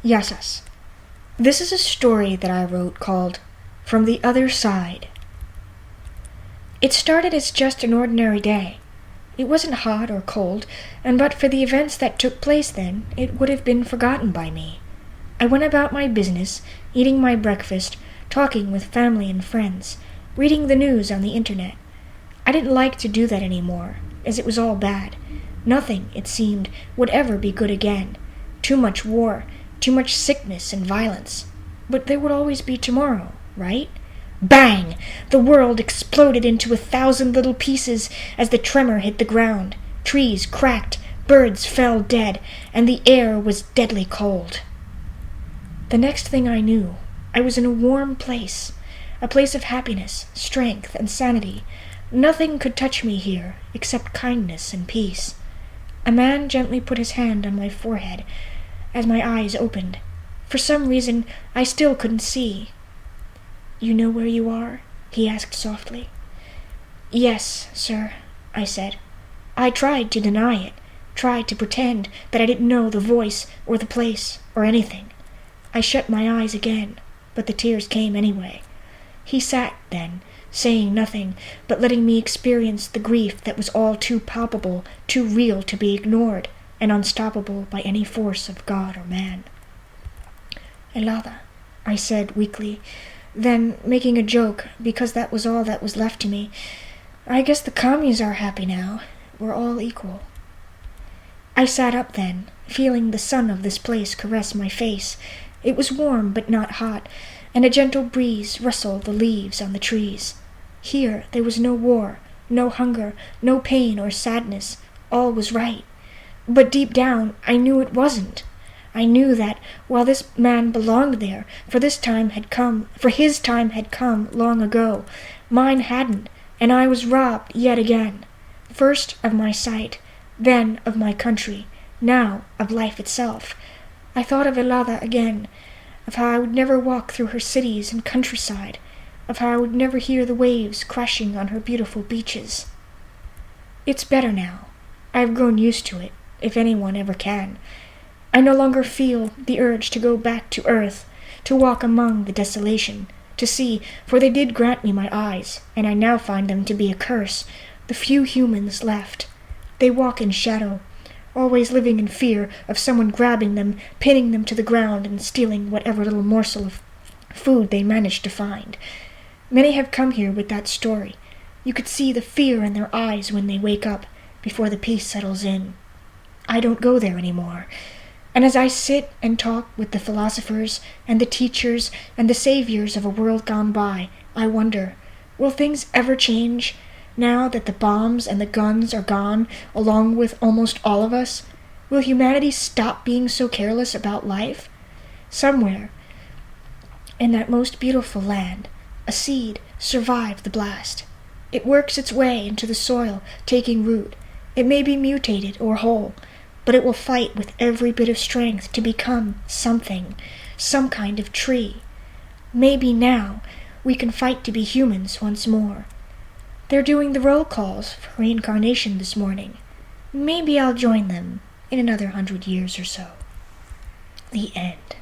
Yasas. This is a story that I wrote called From the Other Side. It started as just an ordinary day. It wasn't hot or cold, and but for the events that took place then, it would have been forgotten by me. I went about my business, eating my breakfast, talking with family and friends, reading the news on the internet. I didn't like to do that anymore, as it was all bad. Nothing, it seemed, would ever be good again. Too much war, too much sickness and violence. But there would always be tomorrow, right? Bang! The world exploded into 1,000 little pieces as the tremor hit the ground. Trees cracked, birds fell dead, and the air was deadly cold. The next thing I knew, I was in a warm place, a place of happiness, strength, and sanity. Nothing could touch me here except kindness and peace. A man gently put his hand on my forehead as my eyes opened. For some reason, I still couldn't see. "You know where you are?" he asked softly. "Yes, sir," I said. I tried to deny it, tried to pretend that I didn't know the voice or the place or anything. I shut my eyes again, but the tears came anyway. He sat then, saying nothing, but letting me experience the grief that was all too palpable, too real to be ignored, and unstoppable by any force of God or man. "Elada," I said weakly, then making a joke, because that was all that was left to me. "I guess the commies are happy now. We're all equal." I sat up then, feeling the sun of this place caress my face. It was warm but not hot, and a gentle breeze rustled the leaves on the trees. Here there was no war, no hunger, no pain or sadness. All was right. But deep down I knew it wasn't. I knew that, while this man belonged there, for his time had come long ago, mine hadn't, and I was robbed yet again. First of my sight, then of my country, now of life itself. I thought of Elada again, of how I would never walk through her cities and countryside, of how I would never hear the waves crashing on her beautiful beaches. It's better now. I've grown used to it, if anyone ever can. I no longer feel the urge to go back to earth, to walk among the desolation, to see, for they did grant me my eyes, and I now find them to be a curse, the few humans left. They walk in shadow, always living in fear of someone grabbing them, pinning them to the ground, and stealing whatever little morsel of food they manage to find. Many have come here with that story. You could see the fear in their eyes when they wake up, before the peace settles in. I don't go there anymore. And as I sit and talk with the philosophers and the teachers and the saviors of a world gone by, I wonder, will things ever change, now that the bombs and the guns are gone, along with almost all of us? Will humanity stop being so careless about life? Somewhere, in that most beautiful land, a seed survived the blast. It works its way into the soil, taking root. It may be mutated or whole, but it will fight with every bit of strength to become something, some kind of tree. Maybe now we can fight to be humans once more. They're doing the roll calls for reincarnation this morning. Maybe I'll join them in another 100 years or so. The end.